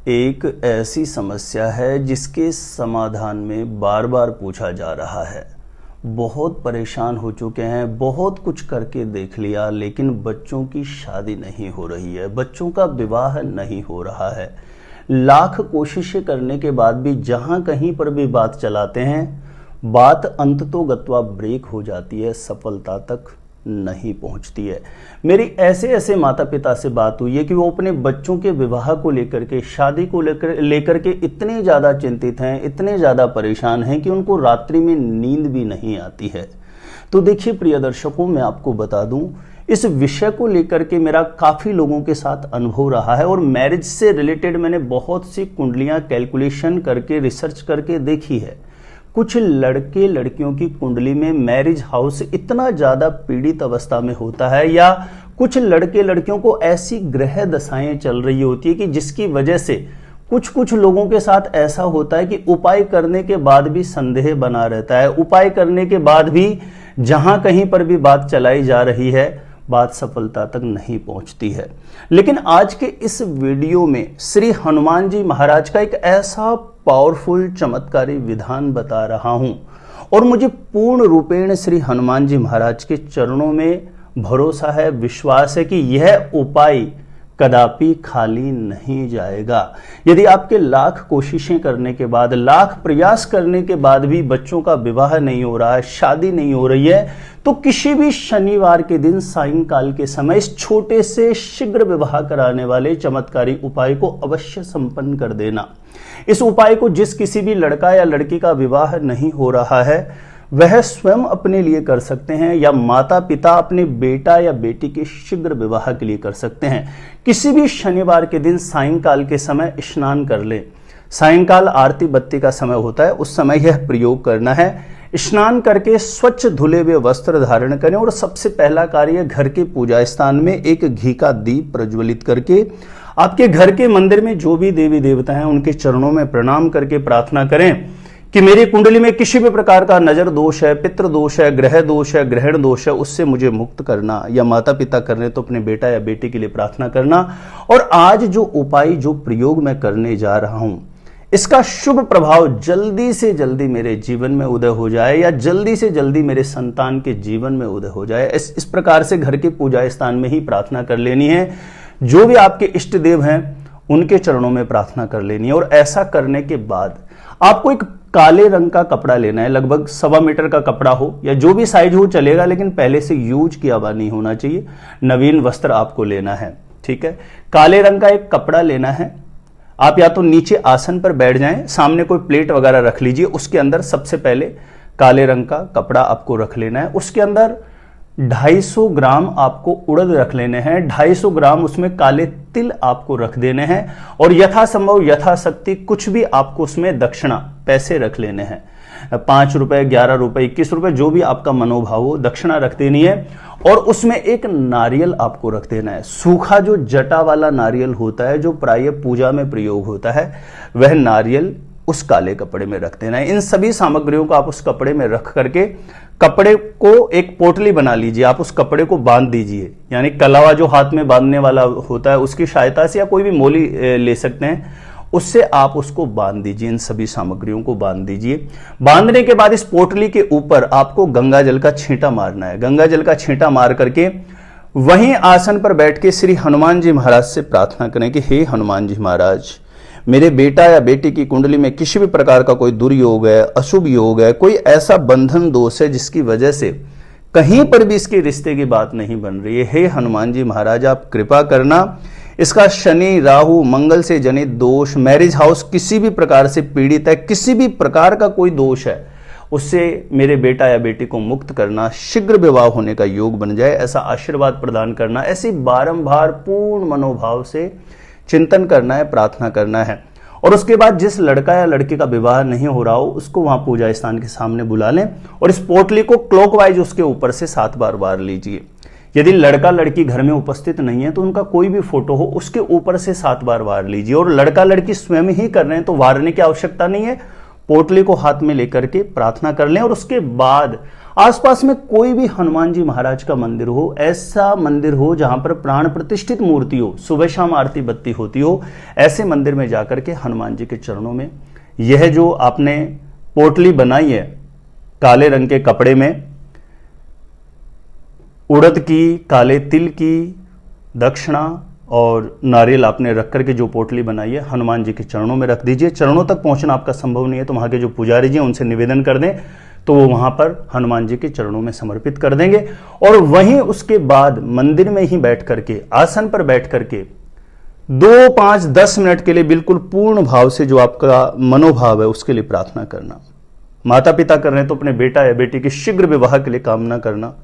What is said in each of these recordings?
एक ऐसी समस्या है जिसके समाधान में बार बार पूछा जा रहा है। बहुत परेशान हो चुके हैं, बहुत कुछ करके देख लिया, लेकिन बच्चों की शादी नहीं हो रही है, बच्चों का विवाह नहीं हो रहा है। लाख कोशिशें करने के बाद भी जहां कहीं पर भी बात चलाते हैं, बात अंततोगत्वा ब्रेक हो जाती है, सफलता तक नहीं पहुंचती है। मेरी ऐसे ऐसे माता पिता से बात हुई है कि वो अपने बच्चों के विवाह को लेकर के, शादी को लेकर के इतने ज़्यादा चिंतित हैं, इतने ज़्यादा परेशान हैं कि उनको रात्रि में नींद भी नहीं आती है। तो देखिए प्रिय दर्शकों, मैं आपको बता दूं, इस विषय को लेकर के मेरा काफ़ी लोगों के साथ अनुभव रहा है और मैरिज से रिलेटेड मैंने बहुत सी कुंडलियां कैलकुलेशन करके, रिसर्च करके देखी है। कुछ लड़के लड़कियों की कुंडली में मैरिज हाउस इतना ज्यादा पीड़ित अवस्था में होता है, या कुछ लड़के लड़कियों को ऐसी ग्रह दशाएं चल रही होती है कि जिसकी वजह से कुछ लोगों के साथ ऐसा होता है कि उपाय करने के बाद भी संदेह बना रहता है, उपाय करने के बाद भी जहां कहीं पर भी बात चलाई जा रही है, बात सफलता तक नहीं पहुंचती है। लेकिन आज के इस वीडियो में श्री हनुमान जी महाराज का एक ऐसा पावरफुल चमत्कारी विधान बता रहा हूं, और मुझे पूर्ण रूपेण श्री हनुमान जी महाराज के चरणों में भरोसा है, विश्वास है कि यह उपाय कदापि खाली नहीं जाएगा। यदि आपके लाख कोशिशें करने के बाद, लाख प्रयास करने के बाद भी बच्चों का विवाह नहीं हो रहा है, शादी नहीं हो रही है, तो किसी भी शनिवार के दिन सायंकाल के समय इस छोटे से शीघ्र विवाह कराने वाले चमत्कारी उपाय को अवश्य संपन्न कर देना। इस उपाय को जिस किसी भी लड़का या लड़की का विवाह नहीं हो रहा है, वह स्वयं अपने लिए कर सकते हैं, या माता पिता अपने बेटा या बेटी के शीघ्र विवाह के लिए कर सकते हैं। किसी भी शनिवार के दिन सायंकाल के समय स्नान कर लें। सायंकाल आरती बत्ती का समय होता है, उस समय यह प्रयोग करना है। स्नान करके स्वच्छ धुले हुए वस्त्र धारण करें और सबसे पहला कार्य, घर के पूजा स्थान में एक घी का दीप प्रज्वलित करके आपके घर के मंदिर में जो भी देवी देवता हैं उनके चरणों में प्रणाम करके प्रार्थना करें कि मेरी कुंडली में किसी भी प्रकार का नजर दोष है, पितृ दोष है, ग्रह दोष है, ग्रहण दोष है, उससे मुझे मुक्त करना। या माता पिता कर रहे तो अपने बेटा या बेटी के लिए प्रार्थना करना। और आज जो उपाय, जो प्रयोग मैं करने जा रहा हूं, इसका शुभ प्रभाव जल्दी से जल्दी मेरे जीवन में उदय हो जाए, या जल्दी से जल्दी मेरे संतान के जीवन में उदय हो जाए। इस प्रकार से घर के पूजा स्थान में ही प्रार्थना कर लेनी है। जो भी आपके इष्ट देव हैं उनके चरणों में प्रार्थना कर लेनी है। और ऐसा करने के बाद आपको एक काले रंग का कपड़ा लेना है, लगभग 1.25 मीटर का कपड़ा हो या जो भी साइज हो चलेगा, लेकिन पहले से यूज किया हुआ नहीं होना चाहिए। नवीन वस्त्र आपको लेना है, ठीक है। काले रंग का एक कपड़ा लेना है। आप या तो नीचे आसन पर बैठ जाएं, सामने कोई प्लेट वगैरह रख लीजिए, उसके अंदर सबसे पहले काले रंग का कपड़ा आपको रख लेना है। उसके अंदर 250 ग्राम आपको उड़द रख लेने हैं, 250 ग्राम उसमें काले तिल आपको रख देने हैं, और यथासंभव यथाशक्ति कुछ भी आपको उसमें दक्षिणा, पैसे रख लेने हैं। 5 रुपए, 11 रुपए, 21 रुपए, जो भी आपका मनोभाव हो, दक्षिणा रख देनी है। और उसमें एक नारियल आपको रख देना है। सूखा जो जटा वाला नारियल होता है, जो प्राय पूजा में प्रयोग होता है, वह नारियल उस काले कपड़े में रख देना है। इन सभी सामग्रियों को आप उस कपड़े में रख करके कपड़े को एक पोटली बना लीजिए। आप उस कपड़े को बांध दीजिए, यानी कलावा जो हाथ में बांधने वाला होता है उसकी सहायता से, या कोई भी मोली ले सकते हैं, उससे आप उसको बांध दीजिए। इन सभी सामग्रियों को बांध दीजिए। बांधने के बाद इस पोटली के ऊपर आपको गंगा जल का छींटा मारना है। गंगा जल का छींटा मार करके वहीं आसन पर बैठ के श्री हनुमान जी महाराज से प्रार्थना करें कि हे हनुमान जी महाराज, मेरे बेटा या बेटी की कुंडली में किसी भी प्रकार का कोई दुर्योग है, अशुभ योग है, कोई ऐसा बंधन दोष है जिसकी वजह से कहीं पर भी इसके रिश्ते की बात नहीं बन रही है। हे हनुमान जी महाराज, आप कृपा करना, इसका शनि राहु मंगल से जनित दोष, मैरिज हाउस किसी भी प्रकार से पीड़ित है, किसी भी प्रकार का कोई दोष है, उससे मेरे बेटा या बेटी को मुक्त करना, शीघ्र विवाह होने का योग बन जाए, ऐसा आशीर्वाद प्रदान करना। ऐसी बारंबार पूर्ण मनोभाव से चिंतन करना है, प्रार्थना करना है। और उसके बाद जिस लड़का या लड़की का विवाह नहीं हो रहा हो, उसको वहां पूजा स्थान के सामने बुला लें और इस पोटली को क्लॉकवाइज उसके ऊपर से 7 बार वार लीजिए। यदि लड़का लड़की घर में उपस्थित नहीं है तो उनका कोई भी फोटो हो, उसके ऊपर से 7 बार वार लीजिए। और लड़का लड़की स्वयं ही कर रहे हैं तो वारने की आवश्यकता नहीं है, पोटली को हाथ में लेकर के प्रार्थना कर लें। और उसके बाद आसपास में कोई भी हनुमान जी महाराज का मंदिर हो, ऐसा मंदिर हो जहां पर प्राण प्रतिष्ठित मूर्ति हो, सुबह शाम आरती बत्ती होती हो, ऐसे मंदिर में जाकर के हनुमान जी के चरणों में यह जो आपने पोटली बनाई है काले रंग के कपड़े में, उड़द की, काले तिल की दक्षिणा और नारियल आपने रख करके जो पोटली बनाई है हनुमान जी के चरणों में रख दीजिए। चरणों तक पहुंचना आपका संभव नहीं है तो वहां के जो पुजारी जी हैं उनसे निवेदन कर दें, तो वो वहां पर हनुमान जी के चरणों में समर्पित कर देंगे। और वहीं उसके बाद मंदिर में ही बैठ करके, आसन पर बैठ करके 2, 5, 10 मिनट के लिए बिल्कुल पूर्ण भाव से जो आपका मनोभाव है उसके लिए प्रार्थना करना। माता पिता कर रहे हैं तो अपने बेटा या बेटी के शीघ्र विवाह के लिए कामना करना।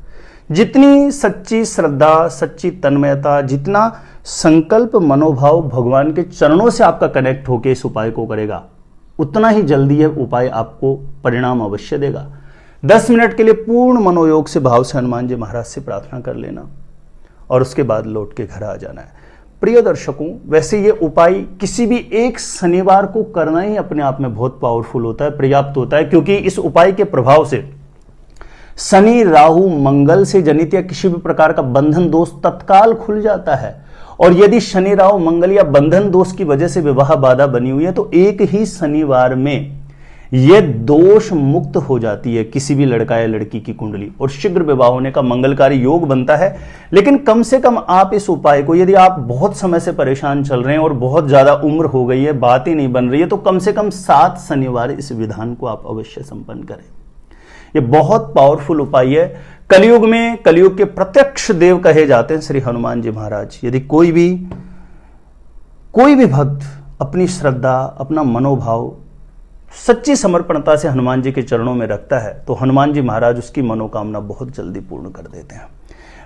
जितनी सच्ची श्रद्धा, सच्ची तन्मयता, जितना संकल्प मनोभाव भगवान के चरणों से आपका कनेक्ट होकर इस उपाय को करेगा, उतना ही जल्दी यह उपाय आपको परिणाम अवश्य देगा। 10 मिनट के लिए पूर्ण मनोयोग से भाव से हनुमान जी महाराज से प्रार्थना कर लेना और उसके बाद लौट के घर आ जाना है। प्रिय दर्शकों, वैसे ये उपाय किसी भी एक शनिवार को करना ही अपने आप में बहुत पावरफुल होता है, पर्याप्त होता है, क्योंकि इस उपाय के प्रभाव से शनि, राहु, मंगल से जनित या किसी भी प्रकार का बंधन दोष तत्काल खुल जाता है। और यदि शनि, राहु, मंगल या बंधन दोष की वजह से विवाह बाधा बनी हुई है तो एक ही शनिवार में यह दोष मुक्त हो जाती है किसी भी लड़का या लड़की की कुंडली और शीघ्र विवाह होने का मंगलकारी योग बनता है। लेकिन कम से कम आप इस उपाय को, यदि आप बहुत समय से परेशान चल रहे हैं और बहुत ज्यादा उम्र हो गई है, बात ही नहीं बन रही है, तो कम से कम 7 शनिवार इस विधान को आप अवश्य संपन्न करें। यह बहुत पावरफुल उपाय है। कलयुग में, कलयुग के प्रत्यक्ष देव कहे जाते हैं श्री हनुमान जी महाराज। यदि कोई भी भक्त अपनी श्रद्धा, अपना मनोभाव सच्ची समर्पणता से हनुमान जी के चरणों में रखता है तो हनुमान जी महाराज उसकी मनोकामना बहुत जल्दी पूर्ण कर देते हैं।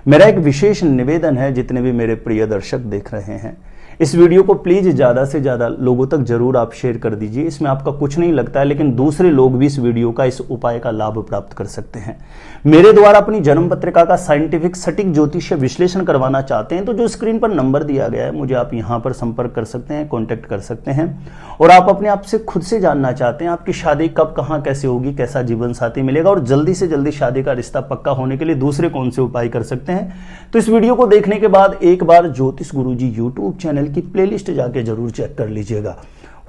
मेरा एक विशेष निवेदन है, जितने भी मेरे प्रिय दर्शक देख रहे हैं, इस वीडियो को प्लीज ज्यादा से ज्यादा लोगों तक जरूर आप शेयर कर दीजिए। इसमें आपका कुछ नहीं लगता है, लेकिन दूसरे लोग भी इस वीडियो का, इस उपाय का लाभ प्राप्त कर सकते हैं। मेरे द्वारा अपनी जन्म पत्रिका का साइंटिफिक सटीक ज्योतिषीय विश्लेषण करवाना चाहते हैं तो जो स्क्रीन पर नंबर दिया गया है, मुझे आप यहां पर संपर्क कर सकते हैं, कॉन्टेक्ट कर सकते हैं। और आप अपने आप से खुद से जानना चाहते हैं आपकी शादी कब, कहां, कैसे होगी, कैसा जीवन साथी मिलेगा और जल्दी से जल्दी शादी का रिश्ता पक्का होने के लिए दूसरे कौन से उपाय कर सकते हैं, तो इस वीडियो को देखने के बाद एक बार ज्योतिष गुरुजी यूट्यूब चैनल की प्लेलिस्ट जाके जरूर चेक कर लीजिएगा।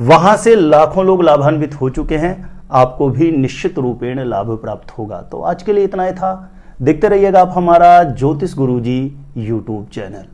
वहां से लाखों लोग लाभान्वित हो चुके हैं, आपको भी निश्चित रूपेण लाभ प्राप्त होगा। तो आज के लिए इतना ही था। देखते रहिएगा आप हमारा ज्योतिष गुरुजी यूट्यूब चैनल।